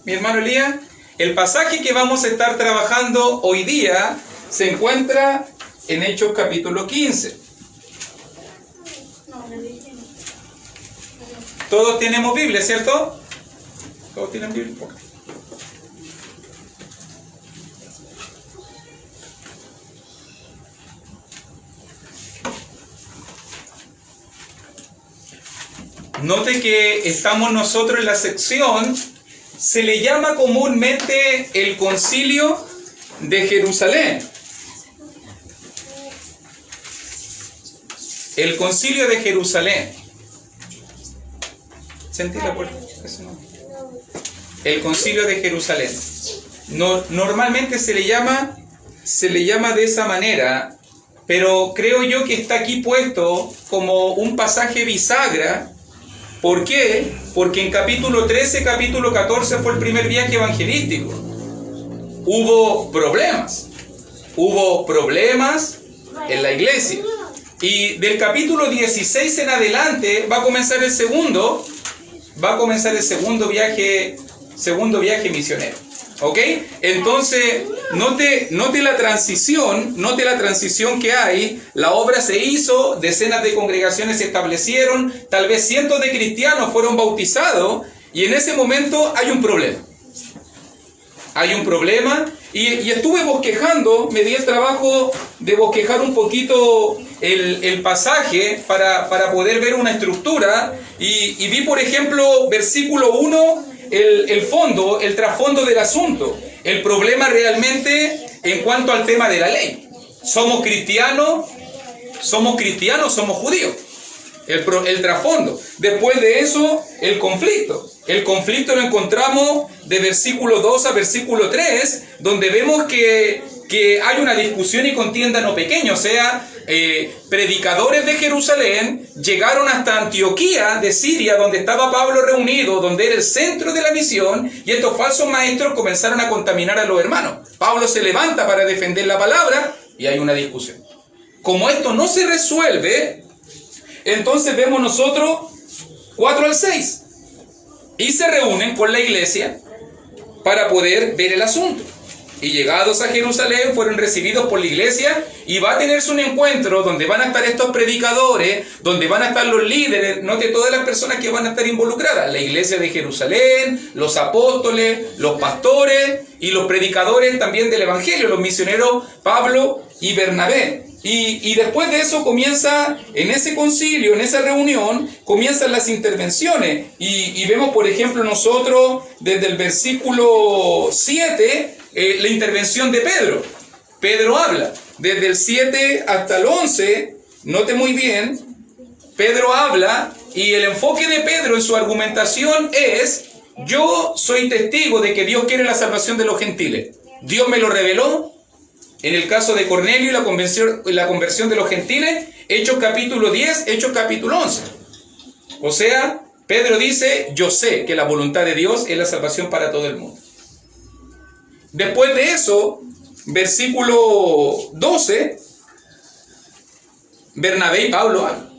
mi hermano Elías? El pasaje que vamos a estar trabajando hoy día se encuentra en Hechos capítulo 15. Todos tenemos Biblia, ¿cierto? Todos tienen Biblia. Note que estamos nosotros en la sección, se le llama comúnmente el Concilio de Jerusalén. El Concilio de Jerusalén. ¿Sentí la puerta? El Concilio de Jerusalén. Normalmente se le llama de esa manera, pero creo yo que está aquí puesto como un pasaje bisagra. ¿Por qué? Porque en capítulo 13, capítulo 14 fue el primer viaje evangelístico. Hubo problemas en la iglesia. Y del capítulo 16 en adelante va a comenzar el segundo viaje misionero. ¿Ok? Entonces, note la transición que hay. La obra se hizo, decenas de congregaciones se establecieron, tal vez cientos de cristianos fueron bautizados, y en ese momento hay un problema. Y estuve bosquejando, me di el trabajo de bosquejar un poquito el pasaje para poder ver una estructura, y vi, por ejemplo, versículo 1, el trasfondo del asunto. El problema realmente en cuanto al tema de la ley. ¿Somos cristianos, somos judíos? El trasfondo. Después de eso, el conflicto. El conflicto lo encontramos de versículo 2 a versículo 3, donde vemos que hay una discusión y contienda no pequeña. O sea, predicadores de Jerusalén llegaron hasta Antioquía de Siria, donde estaba Pablo reunido, donde era el centro de la misión, y estos falsos maestros comenzaron a contaminar a los hermanos. Pablo se levanta para defender la palabra y hay una discusión. Como esto no se resuelve, entonces vemos nosotros 4 al 6, y se reúnen con la iglesia para poder ver el asunto. Y llegados a Jerusalén fueron recibidos por la iglesia, y va a tenerse un encuentro donde van a estar estos predicadores, donde van a estar los líderes, note todas las personas que van a estar involucradas, la iglesia de Jerusalén, los apóstoles, los pastores y los predicadores también del evangelio, los misioneros Pablo y Bernabé. Y después de eso comienza, en ese concilio, en esa reunión, comienzan las intervenciones. Y vemos, por ejemplo, nosotros desde el versículo 7, la intervención de Pedro. Pedro habla. Desde el 7 hasta el 11, note muy bien, Pedro habla, y el enfoque de Pedro en su argumentación es: yo soy testigo de que Dios quiere la salvación de los gentiles. Dios me lo reveló. En el caso de Cornelio y la conversión de los gentiles, Hechos capítulo 10, Hechos capítulo 11. O sea, Pedro dice: yo sé que la voluntad de Dios es la salvación para todo el mundo. Después de eso, versículo 12, Bernabé y Pablo hablan.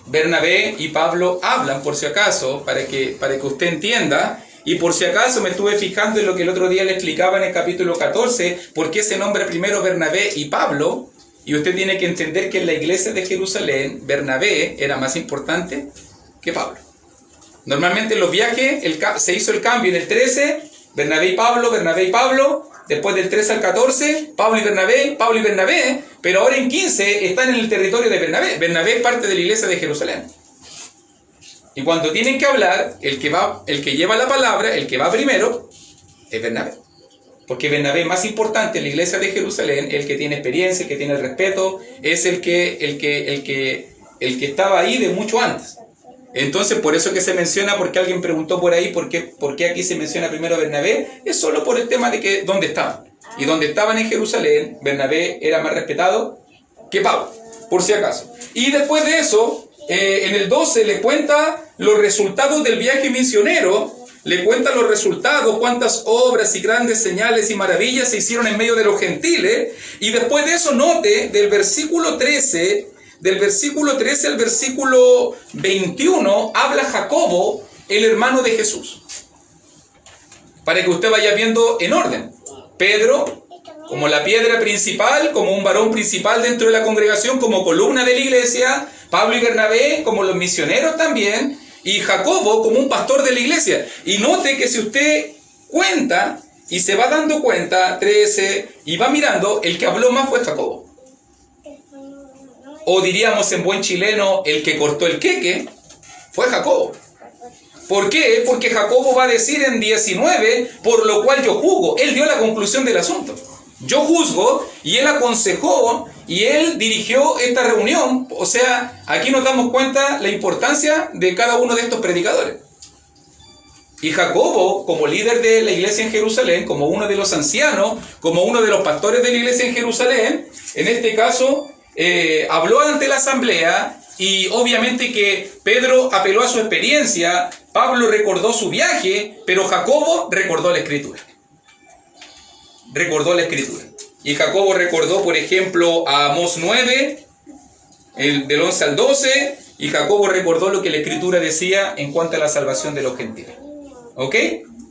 Bernabé y Pablo hablan, por si acaso, para que usted entienda. Y por si acaso me estuve fijando en lo que el otro día le explicaba en el capítulo 14, por qué se nombra primero Bernabé y Pablo. Y usted tiene que entender que en la iglesia de Jerusalén, Bernabé era más importante que Pablo. Normalmente en los viajes se hizo el cambio en el 13, Bernabé y Pablo. Después del 13 al 14, Pablo y Bernabé. Pero ahora en 15 están en el territorio de Bernabé. Bernabé es parte de la iglesia de Jerusalén. Y cuando tienen que hablar, el que lleva la palabra, el que va primero, es Bernabé. Porque Bernabé es más importante en la iglesia de Jerusalén, el que tiene experiencia, el que tiene el respeto, es el que estaba ahí de mucho antes. Entonces, por eso que se menciona, porque alguien preguntó por ahí, ¿por qué aquí se menciona primero a Bernabé? Es solo por el tema de que dónde estaban. Y donde estaban en Jerusalén, Bernabé era más respetado que Pablo, por si acaso. Y después de eso, en el 12 le cuenta los resultados del viaje misionero, le cuenta los resultados, cuántas obras y grandes señales y maravillas se hicieron en medio de los gentiles. Y después de eso, note, del versículo 13 al versículo 21, habla Jacobo, el hermano de Jesús. para que usted vaya viendo en orden. Pedro, como la piedra principal, como un varón principal dentro de la congregación, como columna de la iglesia. Pablo y Bernabé como los misioneros también. Y Jacobo como un pastor de la iglesia. Y note que si usted cuenta y se va dando cuenta, 13, y va mirando, el que habló más fue Jacobo. O diríamos en buen chileno, el que cortó el queque fue Jacobo. ¿Por qué? Porque Jacobo va a decir en 19, por lo cual yo juzgo. Él dio la conclusión del asunto. Yo juzgo, y él aconsejó, y él dirigió esta reunión. O sea, aquí nos damos cuenta la importancia de cada uno de estos predicadores. Y Jacobo, como líder de la iglesia en Jerusalén, como uno de los ancianos, como uno de los pastores de la iglesia en Jerusalén, en este caso, habló ante la asamblea, y obviamente que Pedro apeló a su experiencia, Pablo recordó su viaje, pero Jacobo recordó la Escritura. Recordó la Escritura. Y Jacobo recordó, por ejemplo, a Amós 9, del 11 al 12, y Jacobo recordó lo que la Escritura decía en cuanto a la salvación de los gentiles. ¿Ok?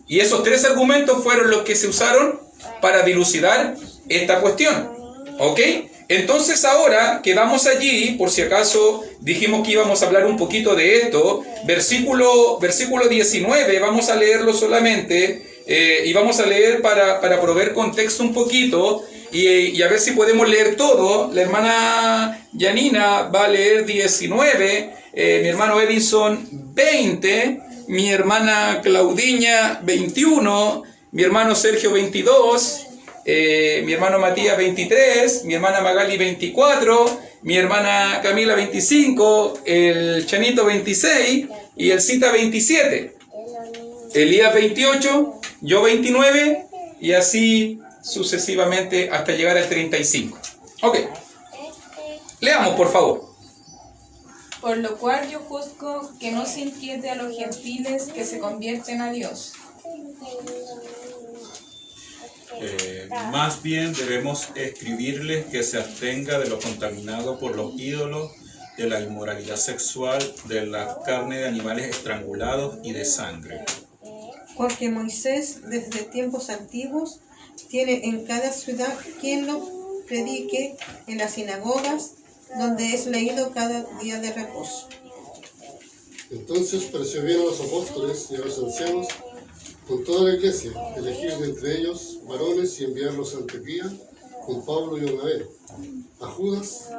Y esos tres argumentos fueron los que se usaron para dilucidar esta cuestión. ¿Ok? Entonces ahora quedamos allí, por si acaso dijimos que íbamos a hablar un poquito de esto, versículo 19, vamos a leerlo solamente, y vamos a leer para proveer contexto un poquito, y a ver si podemos leer todo. La hermana Yanina va a leer 19, mi hermano Edison 20, mi hermana Claudiña 21, mi hermano Sergio 22, mi hermano Matías 23, mi hermana Magali 24, mi hermana Camila 25, el Chanito 26 y el Cita 27, Elías 28, yo 29 y así sucesivamente hasta llegar al 35. Ok, leamos por favor. Por lo cual yo juzgo que no se inquiete a los gentiles que se convierten a Dios. Más bien debemos escribirles que se abstenga de lo contaminado por los ídolos, de la inmoralidad sexual, de la carne de animales estrangulados y de sangre. Porque Moisés desde tiempos antiguos tiene en cada ciudad quien lo predique en las sinagogas, donde es leído cada día de reposo. Entonces pareció bien a los apóstoles y a los ancianos con toda la iglesia, elegir de entre ellos varones y enviarlos a Antioquía con Pablo y Bernabé, a Judas,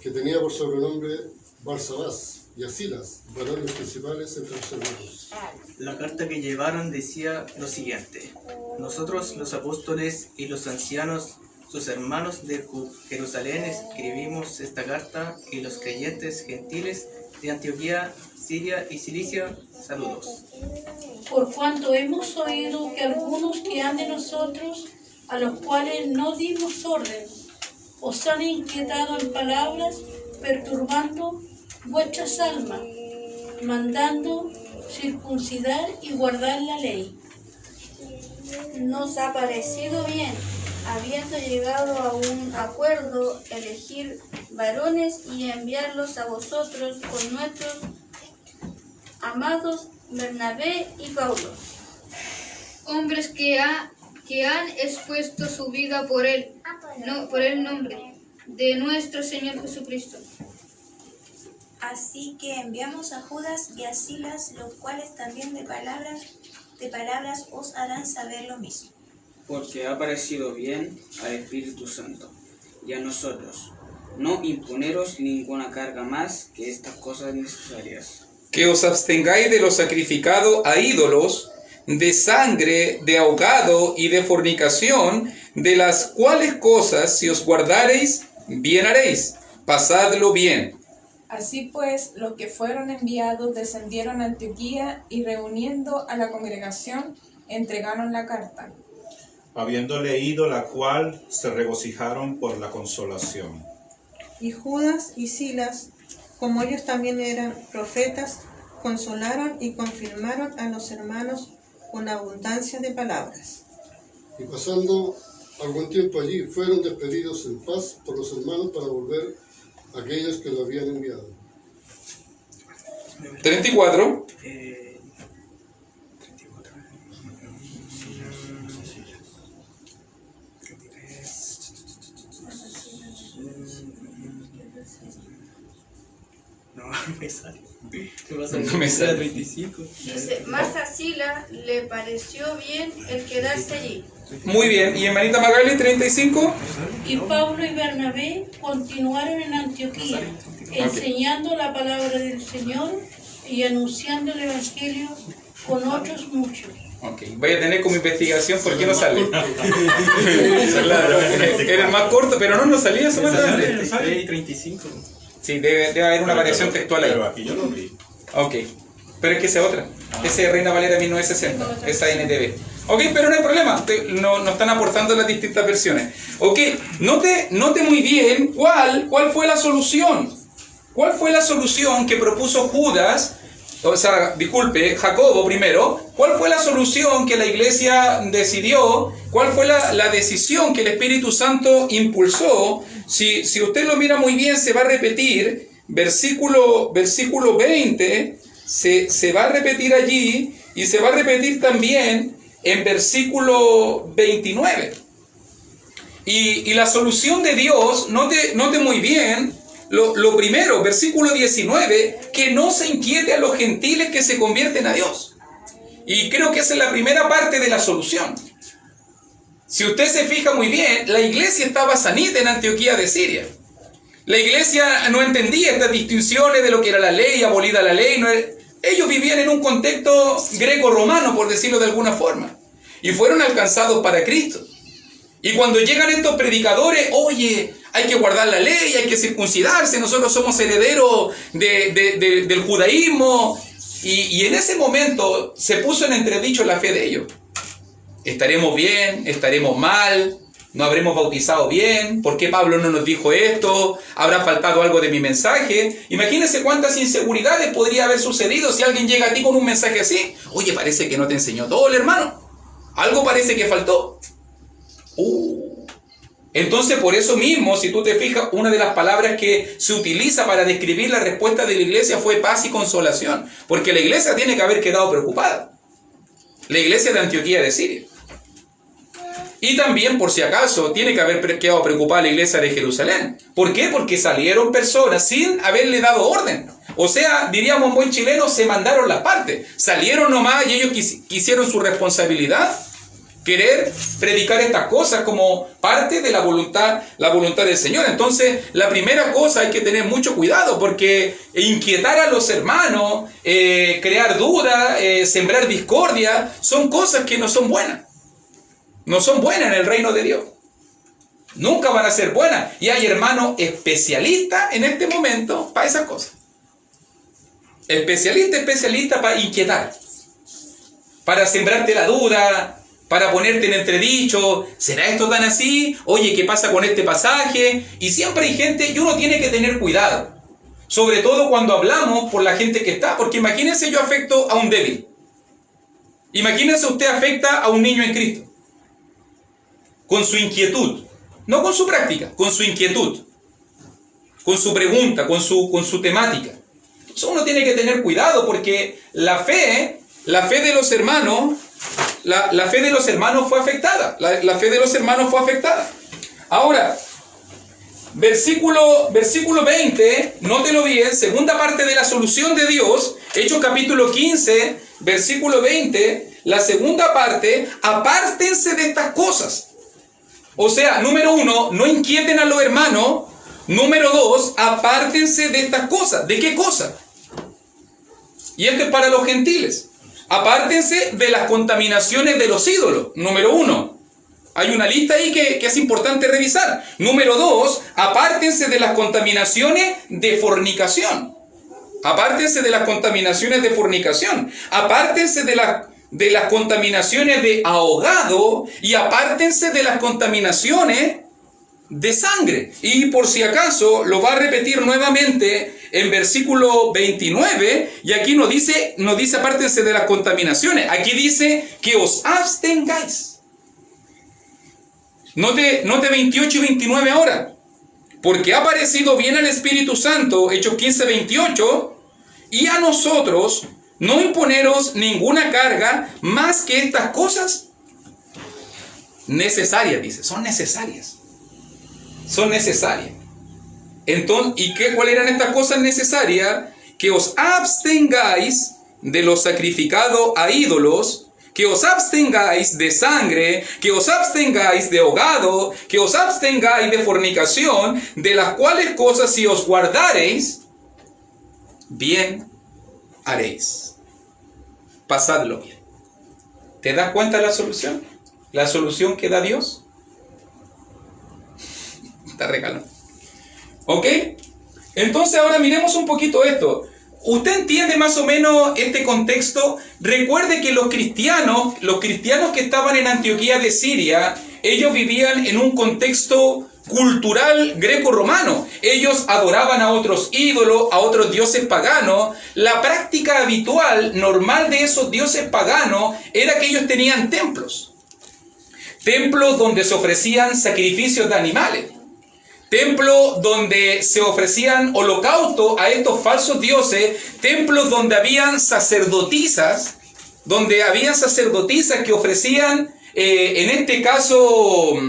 que tenía por sobrenombre Barsabás, y a Silas, varones principales entre los hermanos. La carta que llevaron decía lo siguiente: nosotros los apóstoles y los ancianos, sus hermanos de Jerusalén, escribimos esta carta, y los creyentes gentiles de Antioquía, Siria y Cilicia, saludos. Por cuanto hemos oído que algunos que han de nosotros, a los cuales no dimos orden, os han inquietado en palabras, perturbando vuestras almas, mandando circuncidar y guardar la ley. Nos ha parecido bien, habiendo llegado a un acuerdo, elegir varones y enviarlos a vosotros con nuestros amados Bernabé y Pablo, hombres que han expuesto su vida por el nombre de nuestro Señor Jesucristo. Así que enviamos a Judas y a Silas, los cuales también de palabras os harán saber lo mismo. Porque ha parecido bien al Espíritu Santo y a nosotros no imponeros ninguna carga más que estas cosas necesarias. Que os abstengáis de lo sacrificado a ídolos, de sangre, de ahogado y de fornicación, de las cuales cosas si os guardareis, bien haréis. Pasadlo bien. Así pues, los que fueron enviados descendieron a Antioquía y reuniendo a la congregación, entregaron la carta. Habiendo leído la cual, se regocijaron por la consolación. Y Judas y Silas, como ellos también eran profetas, consolaron y confirmaron a los hermanos con abundancia de palabras. Y pasando algún tiempo allí, fueron despedidos en paz por los hermanos para volver a aquellos que lo habían enviado. 34. No me sale. 35. Dice, más a Sila le pareció bien el quedarse allí. Muy bien. ¿Y hermanita Magali, 35? Y Pablo y Bernabé continuaron en Antioquía, enseñando la palabra del Señor y anunciando el Evangelio con otros muchos. Ok, voy a tener como investigación por qué no sale. Claro, era el más corto, pero no salía eso más tarde. 35. Sí, debe haber una variación textual ahí. Pero aquí yo lo vi. Ok, pero es que esa es otra. Esa es Reina Valera 1960, esa NTV. Ok, pero no hay problema, no están aportando las distintas versiones. Ok, note muy bien cuál fue la solución. ¿Cuál fue la solución que propuso Judas? O sea, disculpe, Jacobo primero. ¿Cuál fue la solución que la iglesia decidió? ¿Cuál fue la decisión que el Espíritu Santo impulsó? Si usted lo mira muy bien, se va a repetir. Versículo 20 se va a repetir allí y se va a repetir también en versículo 29. Y la solución de Dios, note muy bien, lo primero, versículo 19, que no se inquiete a los gentiles que se convierten a Dios. Y creo que esa es la primera parte de la solución. Si usted se fija muy bien, la iglesia estaba sanita en Antioquía de Siria. La iglesia no entendía estas distinciones de lo que era la ley, abolida la ley. Ellos vivían en un contexto greco-romano, por decirlo de alguna forma. Y fueron alcanzados para Cristo. Y cuando llegan estos predicadores, oye, hay que guardar la ley, hay que circuncidarse, nosotros somos herederos del judaísmo. Y en ese momento se puso en entredicho la fe de ellos. ¿Estaremos bien? ¿Estaremos mal? ¿No habremos bautizado bien? ¿Por qué Pablo no nos dijo esto? ¿Habrá faltado algo de mi mensaje? Imagínense cuántas inseguridades podría haber sucedido si alguien llega a ti con un mensaje así. Oye, parece que no te enseñó todo el hermano. Algo parece que faltó. Entonces, por eso mismo, si tú te fijas, una de las palabras que se utiliza para describir la respuesta de la iglesia fue paz y consolación. Porque la iglesia tiene que haber quedado preocupada. La iglesia de Antioquía de Siria. Y también, por si acaso, tiene que haber quedado preocupada la iglesia de Jerusalén. ¿Por qué? Porque salieron personas sin haberle dado orden. O sea, diríamos en buen chileno, se mandaron las partes. Salieron nomás y ellos quisieron su responsabilidad. Querer predicar estas cosas como parte de la voluntad del Señor. Entonces, la primera cosa hay que tener mucho cuidado, porque inquietar a los hermanos, crear duda, sembrar discordia, son cosas que no son buenas. No son buenas en el reino de Dios. Nunca van a ser buenas. Y hay hermanos especialistas en este momento para esas cosas. Especialista para inquietar. Para sembrarte la duda, para ponerte en entredicho. ¿Será esto tan así? Oye, ¿qué pasa con este pasaje? Y siempre hay gente, y uno tiene que tener cuidado. Sobre todo cuando hablamos por la gente que está. Porque imagínense, yo afecto a un débil. Imagínense usted afecta a un niño en Cristo. Con su inquietud. No con su práctica, con su inquietud. Con su pregunta, con su temática. Entonces uno tiene que tener cuidado, porque la fe de los hermanos, la fe de los hermanos fue afectada. La fe de los hermanos fue afectada. Ahora, versículo 20, nótelo bien, segunda parte de la solución de Dios, Hechos capítulo 15, versículo 20, la segunda parte, apártense de estas cosas. O sea, número 1, no inquieten a los hermanos. Número 2, apártense de estas cosas. ¿De qué cosas? Y esto es para los gentiles. Apártense de las contaminaciones de los ídolos. Número 1. Hay una lista ahí que es importante revisar. Número 2, apártense de las contaminaciones de fornicación. Apártense de las contaminaciones de fornicación. Apártense de las contaminaciones de ahogado. Y apártense de las contaminaciones de sangre. Y por si acaso lo va a repetir nuevamente en versículo 29, y aquí no dice apártense de las contaminaciones, aquí dice que os abstengáis. Note 28 y 29 ahora. Porque ha parecido bien al Espíritu Santo, Hechos 15, 28, y a nosotros no imponeros ninguna carga más que estas cosas necesarias, dice, son necesarias. Son necesarias. Entonces, ¿y cuáles eran estas cosas necesarias? que os abstengáis de lo sacrificado a ídolos, que os abstengáis de sangre, que os abstengáis de ahogado, que os abstengáis de fornicación, de las cuales cosas si os guardareis, bien haréis. Pasadlo bien. ¿Te das cuenta de la solución? ¿La solución que da Dios? Está regalado. ¿Ok? Entonces ahora miremos un poquito esto. ¿Usted entiende más o menos este contexto? Recuerde que los cristianos que estaban en Antioquía de Siria, ellos vivían en un contexto cultural greco-romano. Ellos adoraban a otros ídolos, a otros dioses paganos. La práctica habitual, normal de esos dioses paganos, era que ellos tenían templos. Templos donde se ofrecían sacrificios de animales. Templos donde se ofrecían holocaustos a estos falsos dioses. Templos donde habían sacerdotisas que ofrecían, en este caso,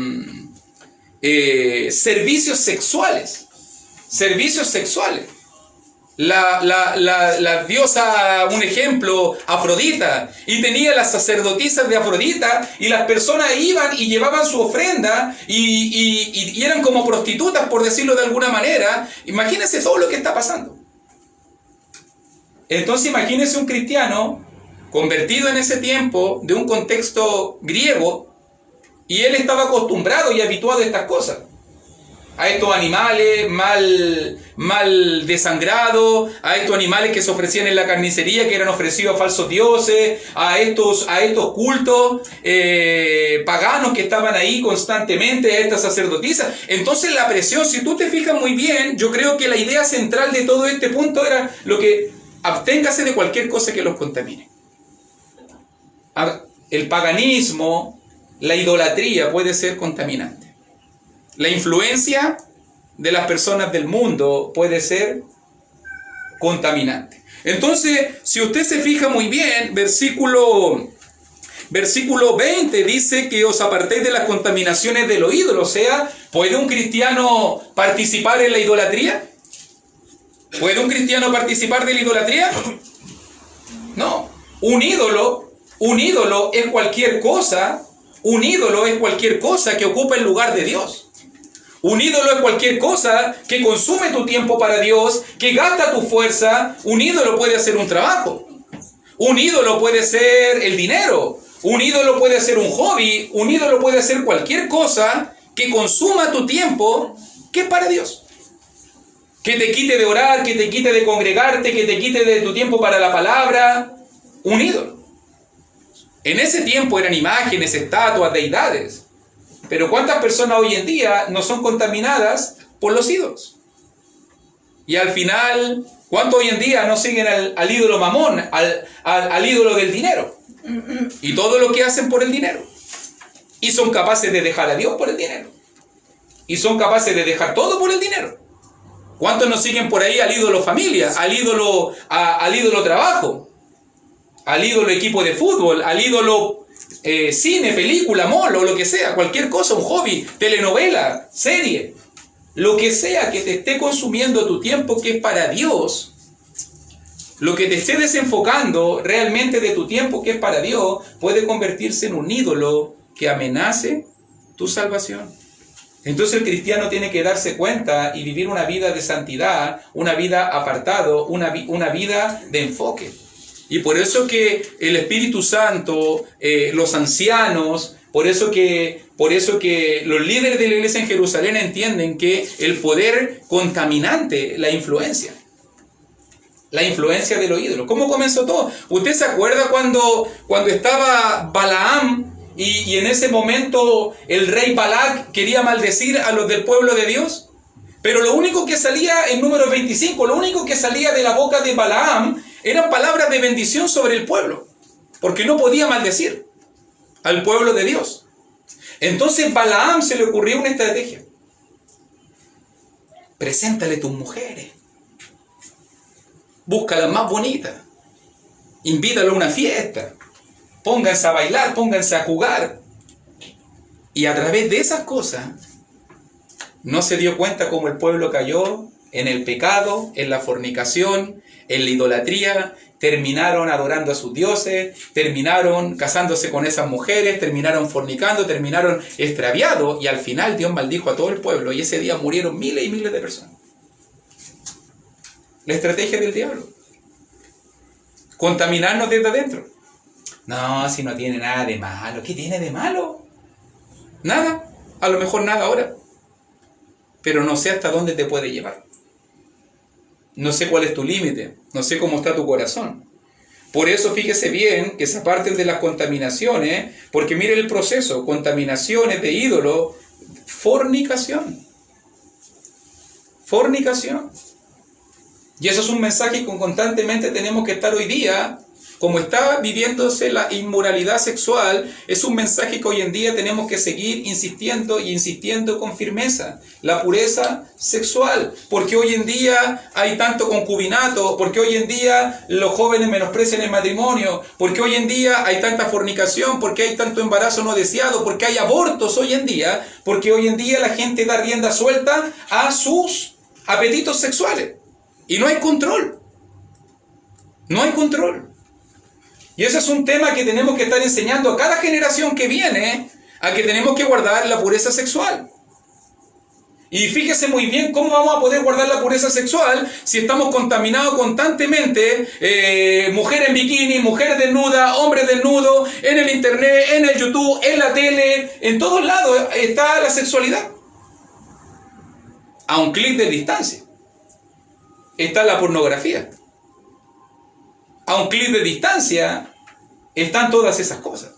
servicios sexuales. La diosa, un ejemplo, Afrodita, y tenía las sacerdotisas de Afrodita, y las personas iban y llevaban su ofrenda y eran como prostitutas, por decirlo de alguna manera. Imagínense todo lo que está pasando. Entonces imagínense un cristiano convertido en ese tiempo de un contexto griego, y él estaba acostumbrado y habituado a estas cosas, a estos animales mal desangrados, a estos animales que se ofrecían en la carnicería, que eran ofrecidos a falsos dioses, a estos cultos paganos que estaban ahí constantemente, a estas sacerdotisas. Entonces la presión, si tú te fijas muy bien, yo creo que la idea central de todo este punto era lo que: absténgase de cualquier cosa que los contamine. El paganismo, la idolatría puede ser contaminante. La influencia de las personas del mundo puede ser contaminante. Entonces, si usted se fija muy bien, versículo 20 dice que os apartéis de las contaminaciones de los ídolos. O sea, ¿puede un cristiano participar en la idolatría? ¿Puede un cristiano participar de la idolatría? No. Un ídolo es cualquier cosa. Un ídolo es cualquier cosa que ocupa el lugar de Dios. Un ídolo es cualquier cosa que consume tu tiempo para Dios, que gasta tu fuerza. Un ídolo puede ser un trabajo. Un ídolo puede ser el dinero. Un ídolo puede ser un hobby. Un ídolo puede ser cualquier cosa que consuma tu tiempo, que es para Dios. Que te quite de orar, que te quite de congregarte, que te quite de tu tiempo para la palabra. Un ídolo. En ese tiempo eran imágenes, estatuas, deidades. Pero ¿cuántas personas hoy en día no son contaminadas por los ídolos? Y al final, ¿cuántos hoy en día no siguen al ídolo mamón, al ídolo del dinero? Y todo lo que hacen por el dinero. Y son capaces de dejar a Dios por el dinero. Y son capaces de dejar todo por el dinero. ¿Cuántos no siguen por ahí al ídolo familia, al ídolo trabajo, al ídolo equipo de fútbol, al ídolo cine, película, mall o lo que sea, cualquier cosa, un hobby, telenovela, serie, lo que sea que te esté consumiendo tu tiempo que es para Dios, lo que te esté desenfocando realmente de tu tiempo que es para Dios, puede convertirse en un ídolo que amenace tu salvación. Entonces el cristiano tiene que darse cuenta y vivir una vida de santidad, una vida apartado, una vida de enfoque. Y por eso que el Espíritu Santo, los ancianos, por eso que los líderes de la iglesia en Jerusalén entienden que el poder contaminante, la influencia de los ídolos. ¿Cómo comenzó todo? ¿Usted se acuerda cuando estaba Balaam y en ese momento el rey Balac quería maldecir a los del pueblo de Dios? Pero lo único que salía en Números 25, lo único que salía de la boca de Balaam eran palabras de bendición sobre el pueblo, porque no podía maldecir al pueblo de Dios. Entonces Balaam se le ocurrió una estrategia. Preséntale tus mujeres, búscalas más bonitas, invítalo a una fiesta, pónganse a bailar, pónganse a jugar. Y a través de esas cosas no se dio cuenta cómo el pueblo cayó en el pecado, en la fornicación, en la idolatría, terminaron adorando a sus dioses, terminaron casándose con esas mujeres, terminaron fornicando, terminaron extraviados, y al final Dios maldijo a todo el pueblo, y ese día murieron miles y miles de personas. La estrategia del diablo. Contaminarnos desde adentro. No, si no tiene nada de malo. ¿Qué tiene de malo? Nada. A lo mejor nada ahora. Pero no sé hasta dónde te puede llevar. No sé cuál es tu límite. No sé cómo está tu corazón. Por eso fíjese bien que se aparten de las contaminaciones, porque mire el proceso. Contaminaciones de ídolo, fornicación. Fornicación. Y eso es un mensaje que constantemente tenemos que estar hoy día, como está viviéndose la inmoralidad sexual, es un mensaje que hoy en día tenemos que seguir insistiendo y insistiendo con firmeza. La pureza sexual, porque hoy en día hay tanto concubinato, porque hoy en día los jóvenes menosprecian el matrimonio, porque hoy en día hay tanta fornicación, porque hay tanto embarazo no deseado, porque hay abortos hoy en día, porque hoy en día la gente da rienda suelta a sus apetitos sexuales. Y no hay control. No hay control. Y ese es un tema que tenemos que estar enseñando a cada generación que viene, a que tenemos que guardar la pureza sexual. Y fíjese muy bien cómo vamos a poder guardar la pureza sexual si estamos contaminados constantemente, mujer en bikini, mujer desnuda, hombre desnudo, en el internet, en el YouTube, en la tele, en todos lados está la sexualidad. A un clic de distancia está la pornografía. A un clic de distancia están todas esas cosas.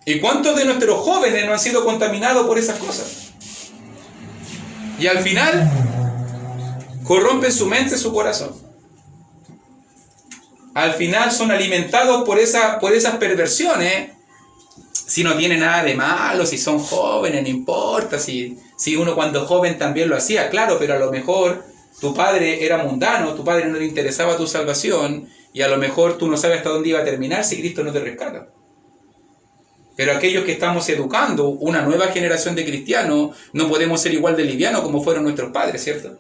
¿Y cuántos de nuestros jóvenes no han sido contaminados por esas cosas? Y al final corrompen su mente, su corazón. Al final son alimentados por esas perversiones. Si no tiene nada de malo, si son jóvenes, no importa. Si uno cuando joven también lo hacía, claro, pero a lo mejor tu padre era mundano, tu padre no le interesaba tu salvación, y a lo mejor tú no sabes hasta dónde iba a terminar si Cristo no te rescata. Pero aquellos que estamos educando una nueva generación de cristianos, no podemos ser igual de livianos como fueron nuestros padres, ¿cierto?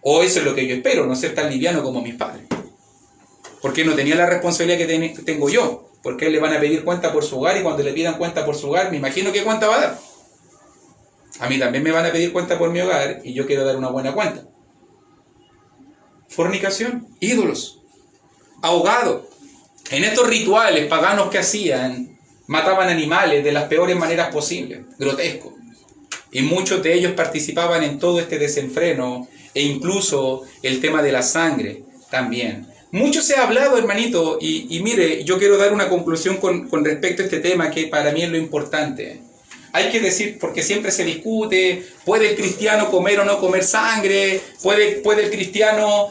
O eso es lo que yo espero, no ser tan liviano como mis padres. Porque no tenía la responsabilidad que tengo yo, porque a él le van a pedir cuenta por su hogar, y cuando le pidan cuenta por su hogar, me imagino qué cuenta va a dar. A mí también me van a pedir cuenta por mi hogar, y yo quiero dar una buena cuenta. Fornicación, ídolos, ahogados. En estos rituales paganos que hacían, mataban animales de las peores maneras posibles, grotesco. Y muchos de ellos participaban en todo este desenfreno, e incluso el tema de la sangre también. Mucho se ha hablado, hermanito, y mire, yo quiero dar una conclusión con respecto a este tema, que para mí es lo importante. Hay que decir, porque siempre se discute, ¿puede el cristiano comer o no comer sangre? ¿Puede el cristiano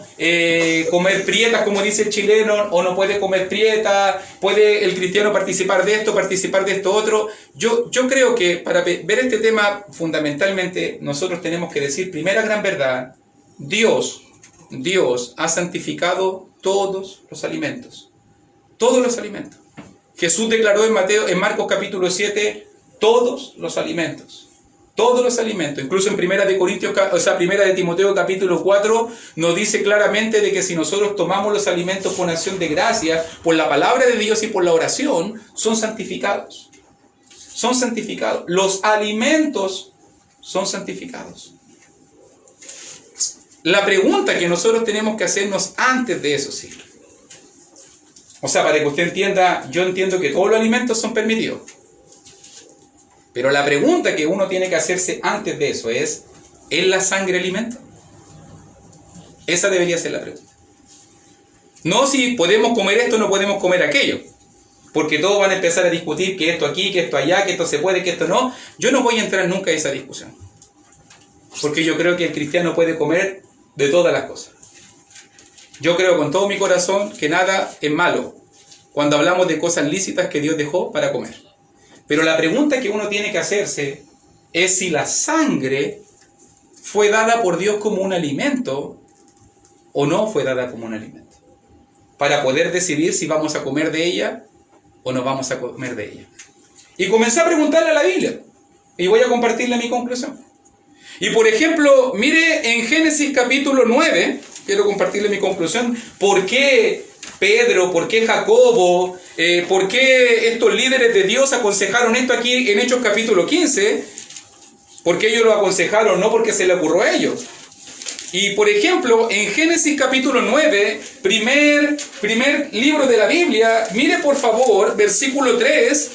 comer prietas, como dice el chileno, o no puede comer prietas? ¿Puede el cristiano participar de esto otro? Yo creo que para ver este tema, fundamentalmente, nosotros tenemos que decir, primera gran verdad, Dios ha santificado todos los alimentos. Todos los alimentos. Jesús declaró en Marcos capítulo 7, todos los alimentos, incluso en Primera de Timoteo capítulo 4 nos dice claramente de que si nosotros tomamos los alimentos con acción de gracia, por la palabra de Dios y por la oración, son santificados. Son santificados. Los alimentos son santificados. La pregunta que nosotros tenemos que hacernos antes de eso, sí. O sea, para que usted entienda, yo entiendo que todos los alimentos son permitidos. Pero la pregunta que uno tiene que hacerse antes de eso ¿es la sangre alimento? Esa debería ser la pregunta. No si podemos comer esto o no podemos comer aquello. Porque todos van a empezar a discutir que esto aquí, que esto allá, que esto se puede, que esto no. Yo no voy a entrar nunca en esa discusión. Porque yo creo que el cristiano puede comer de todas las cosas. Yo creo con todo mi corazón que nada es malo cuando hablamos de cosas lícitas que Dios dejó para comer. Pero la pregunta que uno tiene que hacerse es si la sangre fue dada por Dios como un alimento o no fue dada como un alimento. Para poder decidir si vamos a comer de ella o no vamos a comer de ella. Y comencé a preguntarle a la Biblia. Y voy a compartirle mi conclusión. Y por ejemplo, mire en Génesis capítulo 9, quiero compartirle mi conclusión, ¿por qué Pedro, por qué Jacobo, por qué estos líderes de Dios aconsejaron esto aquí en Hechos capítulo 15? Porque ellos lo aconsejaron, no porque se le ocurrió a ellos. Y por ejemplo, en Génesis capítulo 9, primer libro de la Biblia, mire por favor, versículo 3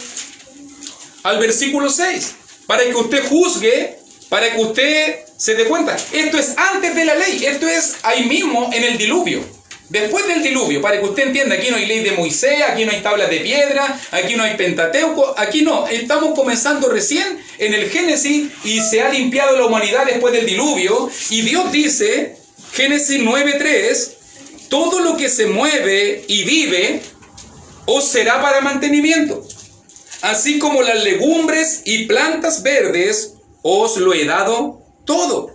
al versículo 6, para que usted juzgue, para que usted se dé cuenta. Esto es antes de la ley, esto es ahí mismo en el diluvio. Después del diluvio, para que usted entienda, aquí no hay ley de Moisés, aquí no hay tablas de piedra, aquí no hay Pentateuco, aquí no, estamos comenzando recién en el Génesis y se ha limpiado la humanidad después del diluvio. Y Dios dice, Génesis 9:3, todo lo que se mueve y vive os será para mantenimiento, así como las legumbres y plantas verdes os lo he dado todo.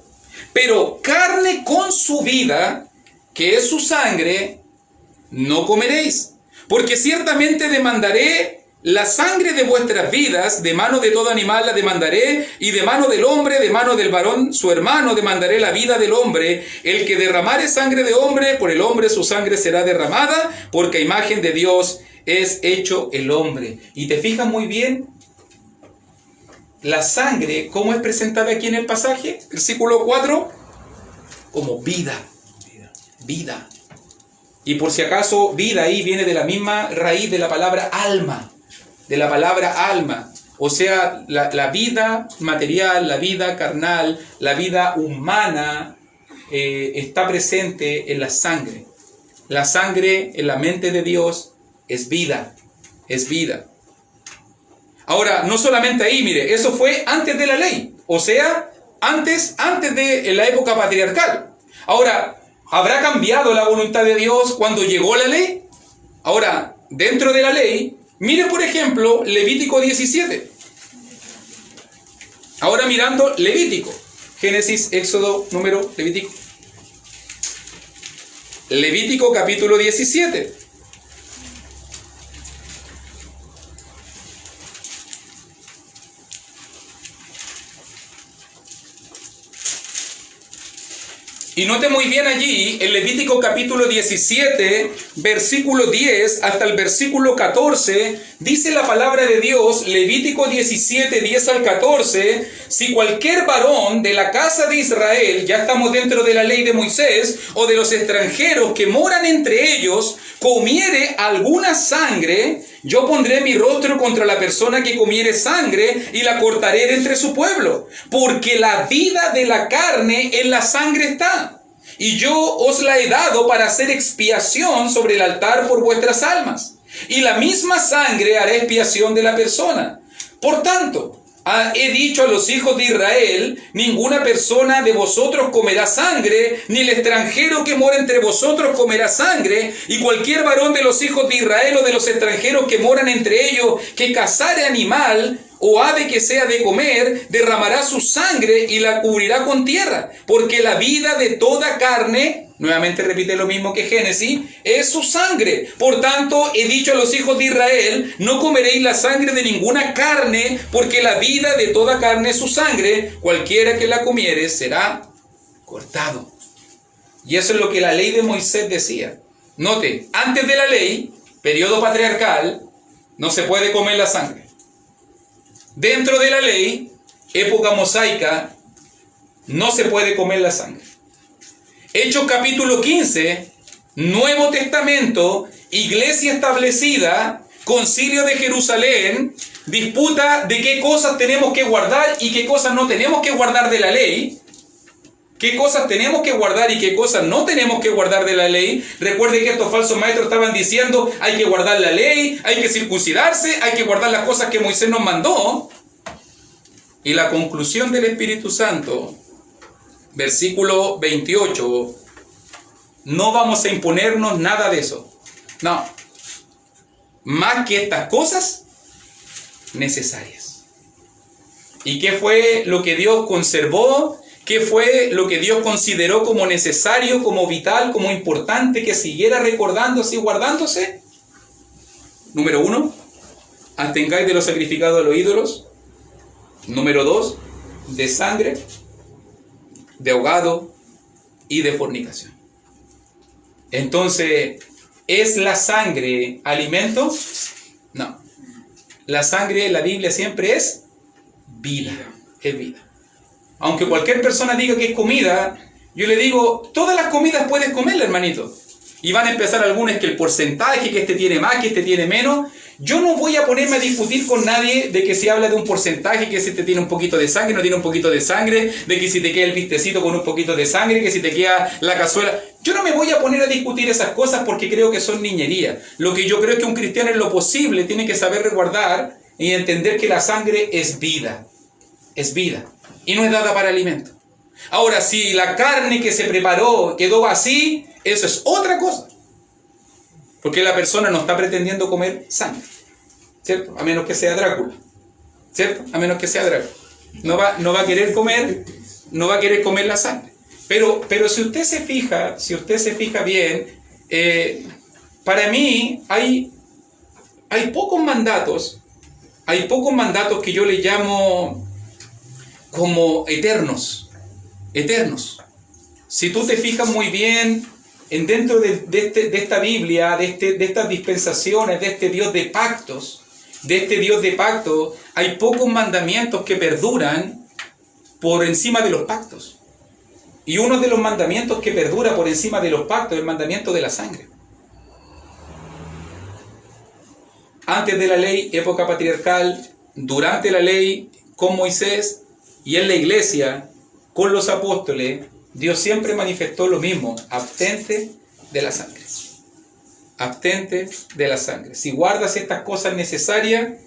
Pero carne con su vida, que es su sangre, no comeréis, porque ciertamente demandaré la sangre de vuestras vidas, de mano de todo animal la demandaré, y de mano del hombre, de mano del varón su hermano, demandaré la vida del hombre. El que derramare sangre de hombre, por el hombre su sangre será derramada, porque a imagen de Dios es hecho el hombre. Y te fijas muy bien, la sangre, ¿cómo es presentada aquí en el pasaje? Versículo 4, como vida. Vida. Y por si acaso, vida ahí viene de la misma raíz de la palabra alma. De la palabra alma. O sea, la vida material, la vida carnal, la vida humana está presente en la sangre. La sangre en la mente de Dios es vida. Es vida. Ahora, no solamente ahí, mire, eso fue antes de la ley. O sea, antes de la época patriarcal. Ahora, ¿habrá cambiado la voluntad de Dios cuando llegó la ley? Ahora, dentro de la ley, mire por ejemplo Levítico 17. Ahora mirando Levítico. Génesis, Éxodo, número, Levítico. Levítico capítulo 17. Y note muy bien allí, en Levítico capítulo 17, versículo 10 hasta el versículo 14, dice la palabra de Dios, Levítico 17, 10 al 14, si cualquier varón de la casa de Israel, ya estamos dentro de la ley de Moisés, o de los extranjeros que moran entre ellos, comiere alguna sangre, yo pondré mi rostro contra la persona que comiere sangre y la cortaré de entre su pueblo, porque la vida de la carne en la sangre está. Y yo os la he dado para hacer expiación sobre el altar por vuestras almas. Y la misma sangre hará expiación de la persona. Por tanto, he dicho a los hijos de Israel, ninguna persona de vosotros comerá sangre, ni el extranjero que mora entre vosotros comerá sangre, y cualquier varón de los hijos de Israel o de los extranjeros que moran entre ellos, que cazare animal, o ave que sea de comer, derramará su sangre y la cubrirá con tierra, porque la vida de toda carne, nuevamente repite lo mismo que Génesis, es su sangre. Por tanto, he dicho a los hijos de Israel, no comeréis la sangre de ninguna carne, porque la vida de toda carne es su sangre, cualquiera que la comiere será cortado. Y eso es lo que la ley de Moisés decía. Note, antes de la ley, periodo patriarcal, no se puede comer la sangre. Dentro de la ley, época mosaica, no se puede comer la sangre. Hechos capítulo 15, Nuevo Testamento, iglesia establecida, concilio de Jerusalén, disputa de qué cosas tenemos que guardar y qué cosas no tenemos que guardar de la ley. ¿Qué cosas tenemos que guardar y qué cosas no tenemos que guardar de la ley? Recuerde que estos falsos maestros estaban diciendo, hay que guardar la ley, hay que circuncidarse, hay que guardar las cosas que Moisés nos mandó. Y la conclusión del Espíritu Santo, versículo 28, no vamos a imponernos nada de eso. No. Más que estas cosas necesarias. ¿Y qué fue lo que Dios conservó? ¿Qué fue lo que Dios consideró como necesario, como vital, como importante que siguiera recordándose y guardándose? Número 1, abstengáis de lo sacrificado a los ídolos. Número 2, de sangre. de ahogado y de fornicación. Entonces, ¿es la sangre alimento? No. La sangre en la Biblia siempre es vida. Es vida. Aunque cualquier persona diga que es comida, yo le digo, todas las comidas puedes comerla, hermanito. Y van a empezar algunas que el porcentaje, que este tiene más, que este tiene menos. Yo no voy a ponerme a discutir con nadie de que se habla de un porcentaje, que si te tiene un poquito de sangre, no tiene un poquito de sangre, de que si te queda el vistecito con un poquito de sangre, que si te queda la cazuela. Yo no me voy a poner a discutir esas cosas porque creo que son niñería. Lo que yo creo es que un cristiano en lo posible tiene que saber resguardar y entender que la sangre es vida. Es vida. Y no es dada para alimento. Ahora, si la carne que se preparó quedó así, eso es otra cosa. Porque la persona no está pretendiendo comer sangre, ¿cierto? A menos que sea Drácula, ¿cierto? A menos que sea Drácula. No va a querer comer la sangre. Pero si usted se fija bien, para mí hay pocos mandatos que yo le llamo como eternos. Si tú te fijas muy bien, dentro de esta Biblia, de estas dispensaciones, de este Dios de pactos, hay pocos mandamientos que perduran por encima de los pactos. Y uno de los mandamientos que perdura por encima de los pactos es el mandamiento de la sangre. Antes de la ley, época patriarcal, durante la ley, con Moisés, y en la iglesia, con los apóstoles, Dios siempre manifestó lo mismo: abstente de la sangre. Abstente de la sangre. Si guardas estas cosas necesarias,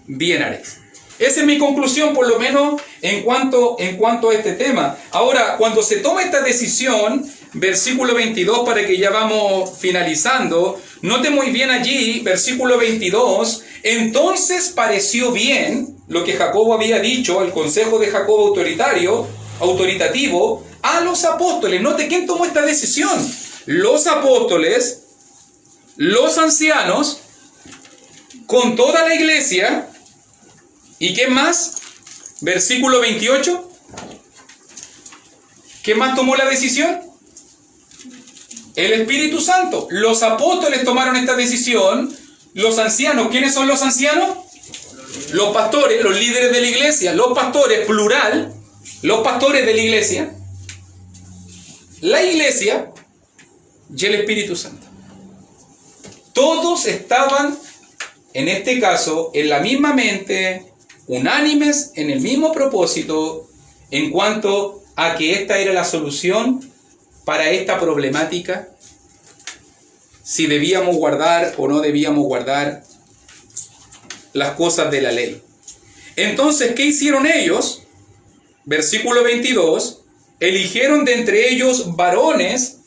bien haréis. Esa es mi conclusión, por lo menos en cuanto a este tema. Ahora, cuando se toma esta decisión, versículo 22, para que ya vamos finalizando, note muy bien allí, versículo 22, entonces pareció bien lo que Jacobo había dicho, el consejo de Jacobo autoritativo, a los apóstoles. Note quién tomó esta decisión: los apóstoles, los ancianos, con toda la iglesia. ¿Y qué más? Versículo 28. ¿Qué más tomó la decisión? El Espíritu Santo. Los apóstoles tomaron esta decisión. Los ancianos, ¿quiénes son los ancianos? Los pastores, los líderes de la iglesia. Los pastores, plural, los pastores de la iglesia y el Espíritu Santo. Todos estaban, en este caso, en la misma mente, unánimes en el mismo propósito, en cuanto a que esta era la solución para esta problemática, si debíamos guardar o no debíamos guardar las cosas de la ley. Entonces, ¿qué hicieron ellos? Versículo 22, eligieron de entre ellos varones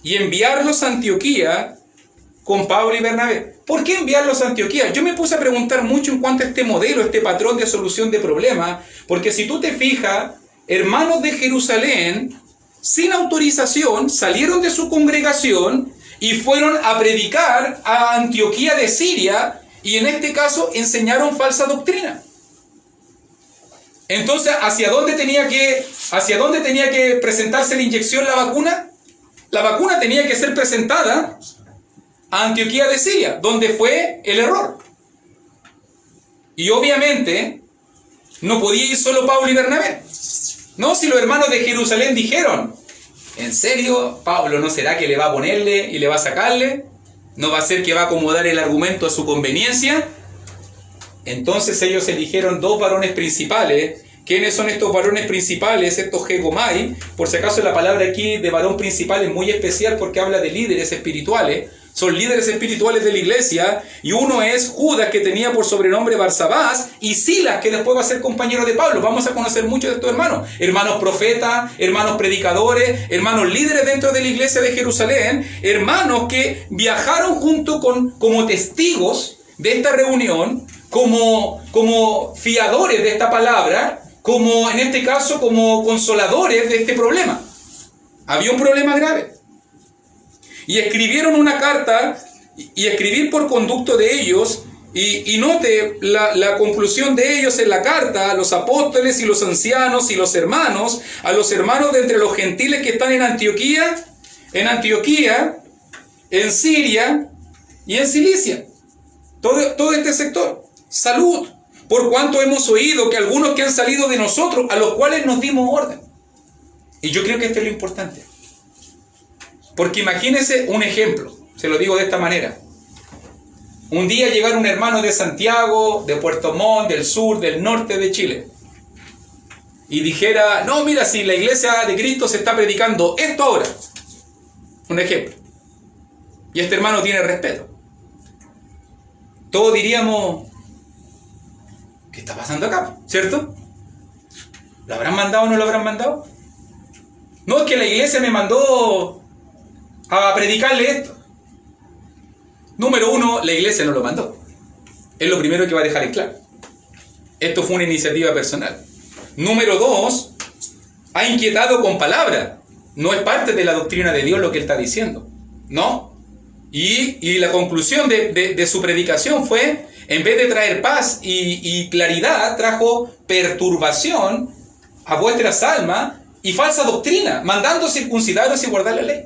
y enviarlos a Antioquía con Pablo y Bernabé. ¿Por qué enviarlos a Antioquía? Yo me puse a preguntar mucho en cuanto a este modelo, este patrón de solución de problemas, porque si tú te fijas, hermanos de Jerusalén, sin autorización, salieron de su congregación y fueron a predicar a Antioquía de Siria, y en este caso enseñaron falsa doctrina. Entonces, ¿hacia dónde tenía que presentarse la inyección, la vacuna? La vacuna tenía que ser presentada a Antioquía de Siria, donde fue el error. Y obviamente no podía ir solo Pablo y Bernabé. No, si los hermanos de Jerusalén dijeron: ¿en serio, Pablo no será que le va a ponerle y le va a sacarle? ¿No va a ser que va a acomodar el argumento a su conveniencia? Entonces ellos eligieron dos varones principales. ¿Quiénes son estos varones principales? Estos Hegomai. Por si acaso la palabra aquí de varón principal es muy especial porque habla de líderes espirituales. Son líderes espirituales de la iglesia. Y uno es Judas, que tenía por sobrenombre Barsabás, y Silas, que después va a ser compañero de Pablo. Vamos a conocer mucho de estos hermanos. Hermanos profetas, hermanos predicadores, hermanos líderes dentro de la iglesia de Jerusalén. Hermanos que viajaron junto como testigos de esta reunión, como fiadores de esta palabra, como en este caso como consoladores de este problema. Había un problema grave. Y escribieron una carta, y escribir por conducto de ellos Y note la conclusión de ellos en la carta a los apóstoles y los ancianos y los hermanos, a los hermanos de entre los gentiles que están en Antioquía, en Siria y en Cilicia. Todo este sector. Salud, por cuanto hemos oído que algunos que han salido de nosotros, a los cuales nos dimos orden. Y yo creo que esto es lo importante. Porque imagínense un ejemplo, se lo digo de esta manera. Un día llegara un hermano de Santiago, de Puerto Montt, del sur, del norte de Chile, y dijera, no, mira, si la iglesia de Cristo se está predicando esto ahora. Un ejemplo. Y este hermano tiene respeto. Todos diríamos, ¿qué está pasando acá? ¿Cierto? ¿Lo habrán mandado o no lo habrán mandado? No, es que la iglesia me mandó a predicarle esto. Número uno, la iglesia no lo mandó. Es lo primero que va a dejar en claro. Esto fue una iniciativa personal. Número dos, ha inquietado con palabra. No es parte de la doctrina de Dios lo que él está diciendo. No. Y la conclusión de su predicación fue, en vez de traer paz y claridad, trajo perturbación a vuestras almas y falsa doctrina, mandando circuncidaros y guardar la ley.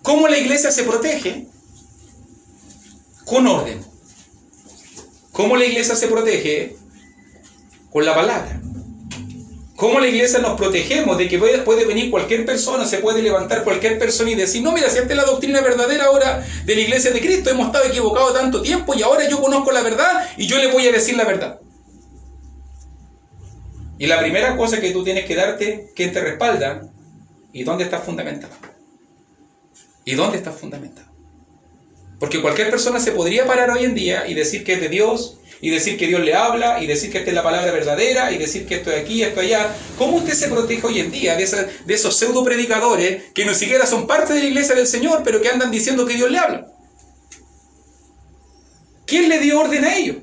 ¿Cómo la iglesia se protege? Con orden. ¿Cómo la iglesia se protege? Con la palabra. ¿Cómo la iglesia nos protegemos de que puede venir cualquier persona, se puede levantar cualquier persona y decir, no, mira, si esta es la doctrina verdadera ahora de la iglesia de Cristo, hemos estado equivocados tanto tiempo y ahora yo conozco la verdad y yo le voy a decir la verdad? Y la primera cosa que tú tienes que darte, ¿quién te respalda? ¿Y dónde estás fundamentado? ¿Y dónde estás fundamentado? Porque cualquier persona se podría parar hoy en día y decir que es de Dios, y decir que Dios le habla, y decir que esta es la palabra verdadera, y decir que esto es aquí, esto allá. ¿Cómo usted se protege hoy en día de esos pseudo predicadores que no siquiera son parte de la iglesia del Señor, pero que andan diciendo que Dios le habla? ¿Quién le dio orden a ellos?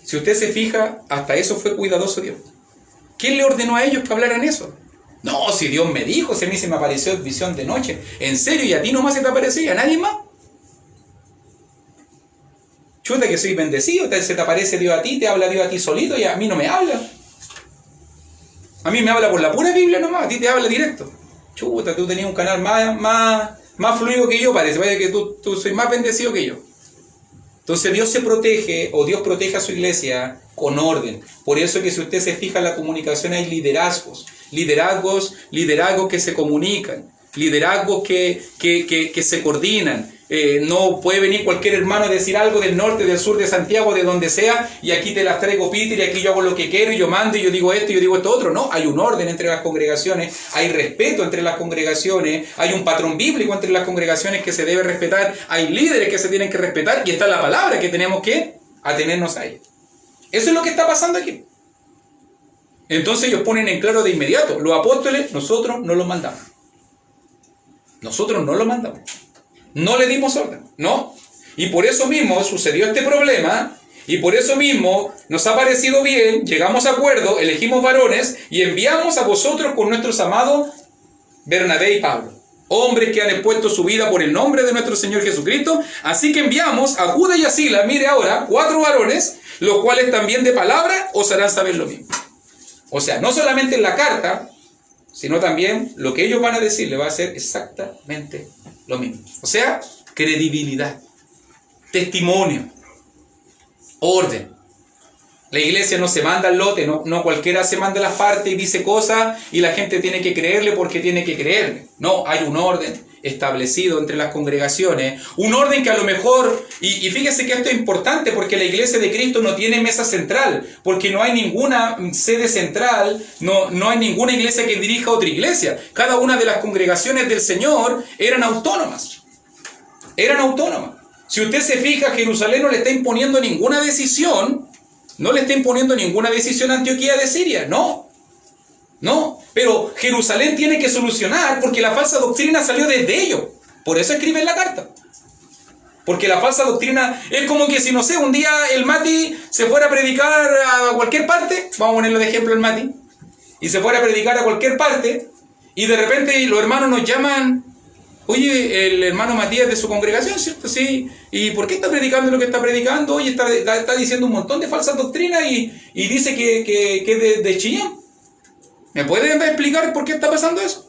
Si usted se fija, hasta eso fue cuidadoso Dios. ¿Quién le ordenó a ellos que hablaran eso? No, si Dios me dijo, si a mí se me apareció visión de noche. ¿En serio? ¿Y a ti nomás se te aparecía? ¿A nadie más? Chuta que soy bendecido, se te aparece Dios a ti, te habla Dios a ti solito y a mí no me habla. A mí me habla por la pura Biblia nomás, a ti te habla directo. Chuta, tú tenías un canal más fluido que yo, parece, vaya que tú soy más bendecido que yo. Entonces Dios se protege, o Dios protege a su iglesia con orden. Por eso que si usted se fija en la comunicación hay liderazgos que se comunican, liderazgos que se coordinan. No puede venir cualquier hermano a decir algo del norte, del sur, de Santiago, de donde sea, y aquí te las traigo, Peter, y aquí yo hago lo que quiero, y yo mando, y yo digo esto, y yo digo esto otro. No, hay un orden entre las congregaciones, hay respeto entre las congregaciones, hay un patrón bíblico entre las congregaciones que se debe respetar, hay líderes que se tienen que respetar, y está la palabra que tenemos que atenernos a ella. Eso es lo que está pasando aquí. Entonces ellos ponen en claro de inmediato, los apóstoles, nosotros no los mandamos. Nosotros no los mandamos. No le dimos orden, ¿no? Y por eso mismo sucedió este problema, y por eso mismo nos ha parecido bien, llegamos a acuerdo, elegimos varones, y enviamos a vosotros con nuestros amados Bernabé y Pablo, hombres que han expuesto su vida por el nombre de nuestro Señor Jesucristo. Así que enviamos a Judas y a Silas, mire ahora, 4 varones, los cuales también de palabra os harán saber lo mismo. O sea, no solamente en la carta, sino también lo que ellos van a decir le va a ser exactamente lo mismo. O sea, credibilidad, testimonio, orden. La iglesia no se manda al lote, no cualquiera se manda las partes y dice cosas y la gente tiene que creerle porque tiene que creerle. No, hay un orden establecido entre las congregaciones, un orden que a lo mejor, y fíjese que esto es importante porque la iglesia de Cristo no tiene mesa central, porque no hay ninguna sede central, no hay ninguna iglesia que dirija a otra iglesia. Cada una de las congregaciones del Señor eran autónomas. Si usted se fija, Jerusalén no le está imponiendo ninguna decisión, a Antioquía de Siria, no, pero Jerusalén tiene que solucionar porque la falsa doctrina salió desde ellos. Por eso escriben la carta. Porque la falsa doctrina es como que si, no sé, un día el Mati se fuera a predicar a cualquier parte, vamos a ponerlo de ejemplo el Mati, y se fuera a predicar a cualquier parte, y de repente los hermanos nos llaman Oye, el hermano Matías de su congregación, ¿cierto? Sí. ¿Y por qué está predicando lo que está predicando? Oye, está diciendo un montón de falsas doctrinas y dice que es de Chillán. ¿Me pueden explicar por qué está pasando eso?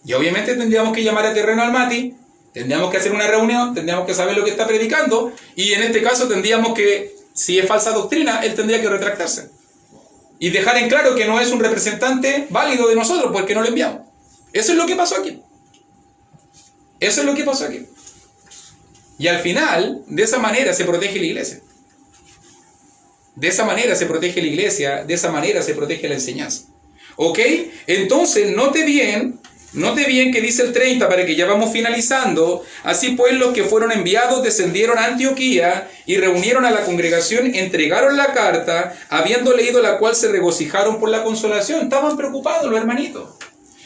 Y obviamente tendríamos que llamar a terreno al Mati, tendríamos que hacer una reunión, tendríamos que saber lo que está predicando, y en este caso tendríamos que, si es falsa doctrina, él tendría que retractarse. Y dejar en claro que no es un representante válido de nosotros, porque no lo enviamos. Eso es lo que pasó aquí. Eso es lo que pasó aquí. Y al final, de esa manera se protege la iglesia. De esa manera se protege la iglesia, de esa manera se protege la enseñanza. ¿Ok? Entonces, note bien que dice el 30, para que ya vamos finalizando. Así pues, los que fueron enviados descendieron a Antioquía y reunieron a la congregación, entregaron la carta, habiendo leído la cual se regocijaron por la consolación. Estaban preocupados los hermanitos.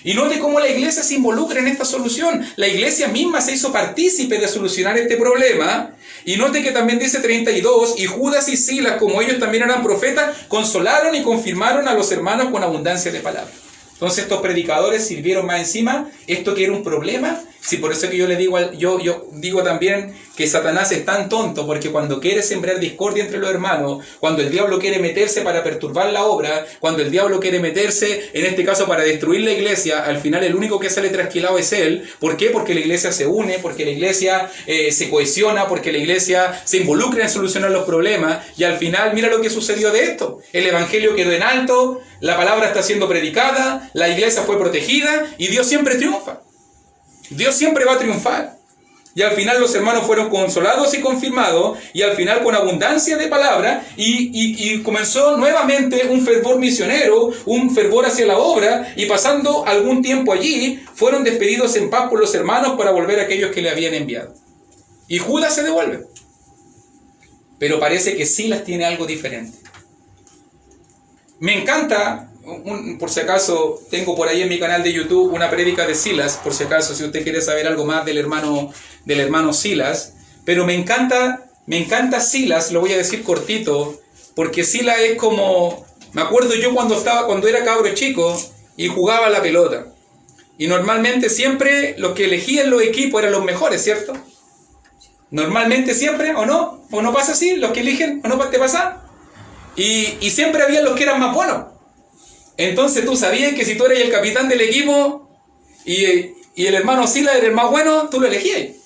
Y note cómo la iglesia se involucra en esta solución. La iglesia misma se hizo partícipe de solucionar este problema. Y note que también dice 32, y Judas y Silas, como ellos también eran profetas, consolaron y confirmaron a los hermanos con abundancia de palabras. Entonces estos predicadores sirvieron más encima, esto que era un problema. Sí, por eso que yo le digo, yo digo también que Satanás es tan tonto, porque cuando quiere sembrar discordia entre los hermanos, cuando el diablo quiere meterse para perturbar la obra, cuando el diablo quiere meterse, en este caso para destruir la iglesia, al final el único que sale trasquilado es él. ¿Por qué? Porque la iglesia se une, porque la iglesia se cohesiona, porque la iglesia se involucra en solucionar los problemas, y al final mira lo que sucedió de esto. El evangelio quedó en alto, la palabra está siendo predicada, la iglesia fue protegida, y Dios siempre triunfa. Dios siempre va a triunfar. Y al final los hermanos fueron consolados y confirmados, y al final con abundancia de palabra, y comenzó nuevamente un fervor misionero, un fervor hacia la obra, y pasando algún tiempo allí, fueron despedidos en paz por los hermanos para volver a aquellos que le habían enviado. Y Judas se devuelve. Pero parece que Silas tiene algo diferente. Me encanta, por si acaso, tengo por ahí en mi canal de YouTube una prédica de Silas, por si acaso, si usted quiere saber algo más del hermano Silas. Pero me encanta Silas, lo voy a decir cortito, porque Silas es como, me acuerdo yo cuando era cabro chico y jugaba a la pelota. Y normalmente siempre los que elegían los equipos eran los mejores, ¿cierto? Normalmente siempre, ¿o no? ¿O no pasa así? ¿Los que eligen, o no te pasa? Y siempre había los que eran más buenos. Entonces tú sabías que si tú eres el capitán del equipo y el hermano Silas era el más bueno, tú lo elegías.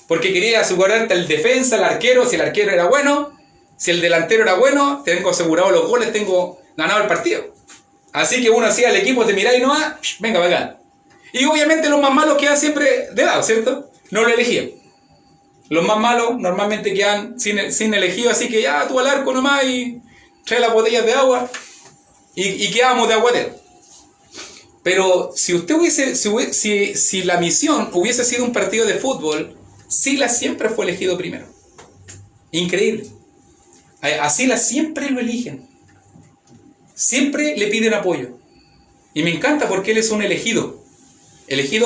Porque querías asegurarte el defensa, el arquero, si el arquero era bueno, si el delantero era bueno, tengo asegurado los goles, tengo ganado el partido. Así que uno hacía el equipo, te miraba y no, venga, venga. Y obviamente los más malos quedan siempre de lado, ¿cierto? No lo elegían. Los más malos normalmente quedan sin elegido, así que ya tú al arco nomás y trae las botellas de agua y quedamos de aguatero. Pero si usted si la misión hubiese sido un partido de fútbol, Silas siempre fue elegido primero. Increíble. A Silas siempre lo eligen. Siempre le piden apoyo. Y me encanta porque él es un elegido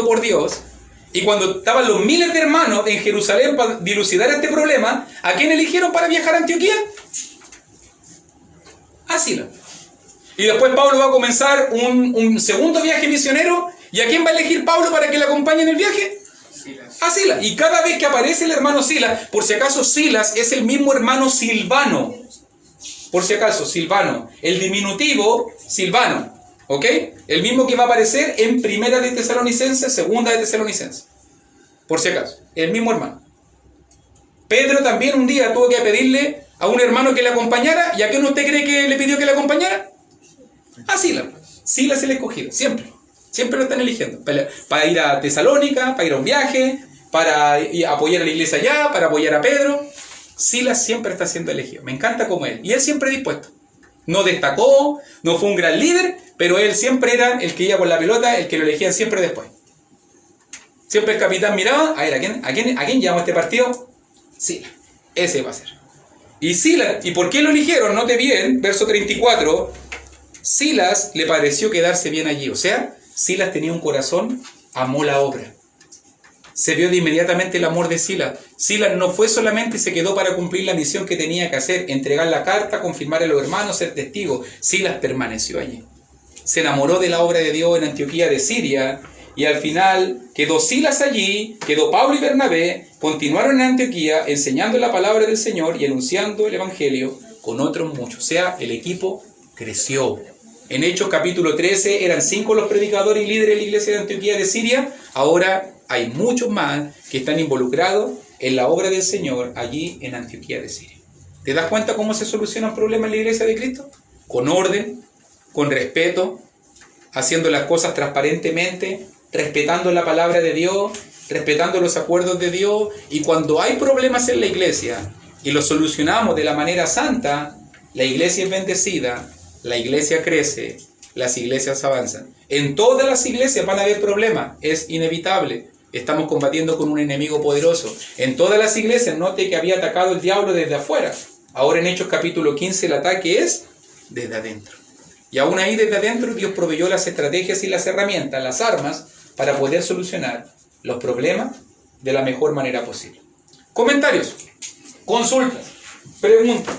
por Dios. Y cuando estaban los miles de hermanos en Jerusalén para dilucidar este problema, ¿a quién eligieron para viajar a Antioquía? A Silas. Y después Pablo va a comenzar un segundo viaje misionero. ¿Y a quién va a elegir Pablo para que le acompañe en el viaje? Silas. A Silas. Y cada vez que aparece el hermano Silas, por si acaso Silas es el mismo hermano Silvano. Por si acaso, Silvano. El diminutivo Silvano. ¿Ok? El mismo que va a aparecer en Primera de Tesalonicenses, Segunda de Tesalonicenses. Por si acaso. El mismo hermano. Pedro también un día tuvo que pedirle a un hermano que le acompañara. ¿Y a quién usted cree que le pidió que le acompañara? A Silas. Silas es el escogido. Siempre. Siempre lo están eligiendo. Para ir a Tesalónica, para ir a un viaje, para apoyar a la iglesia allá, para apoyar a Pedro. Silas siempre está siendo elegido. Me encanta como él. Y él siempre dispuesto. No destacó, no fue un gran líder, pero él siempre era el que iba con la pelota, el que lo elegían siempre después. Siempre el capitán miraba, a ver, ¿a quién llevamos este partido? Silas. Ese va a ser. Y Silas, ¿y por qué lo eligieron? Note bien, verso 34, Silas le pareció quedarse bien allí. O sea, Silas tenía un corazón, amó la obra. Se vio de inmediatamente el amor de Silas. Silas no fue solamente y se quedó para cumplir la misión que tenía que hacer, entregar la carta, confirmar a los hermanos, ser testigo. Silas permaneció allí. Se enamoró de la obra de Dios en Antioquía de Siria y al final quedó Silas allí, quedó Pablo y Bernabé, continuaron en Antioquía enseñando la palabra del Señor y anunciando el Evangelio con otros muchos. O sea, el equipo creció. En Hechos capítulo 13 eran 5 los predicadores y líderes de la iglesia de Antioquía de Siria. Ahora hay muchos más que están involucrados en la obra del Señor allí en Antioquía de Siria. ¿Te das cuenta cómo se solucionan problemas en la iglesia de Cristo? Con orden, con respeto, haciendo las cosas transparentemente, respetando la palabra de Dios, respetando los acuerdos de Dios. Y cuando hay problemas en la iglesia y los solucionamos de la manera santa, la iglesia es bendecida, la iglesia crece, las iglesias avanzan. En todas las iglesias van a haber problemas, es inevitable. Estamos combatiendo con un enemigo poderoso. En todas las iglesias, note que había atacado el diablo desde afuera. Ahora en Hechos capítulo 15 el ataque es desde adentro. Y aún ahí desde adentro Dios proveyó las estrategias y las herramientas, las armas, para poder solucionar los problemas de la mejor manera posible. Comentarios, consultas, preguntas.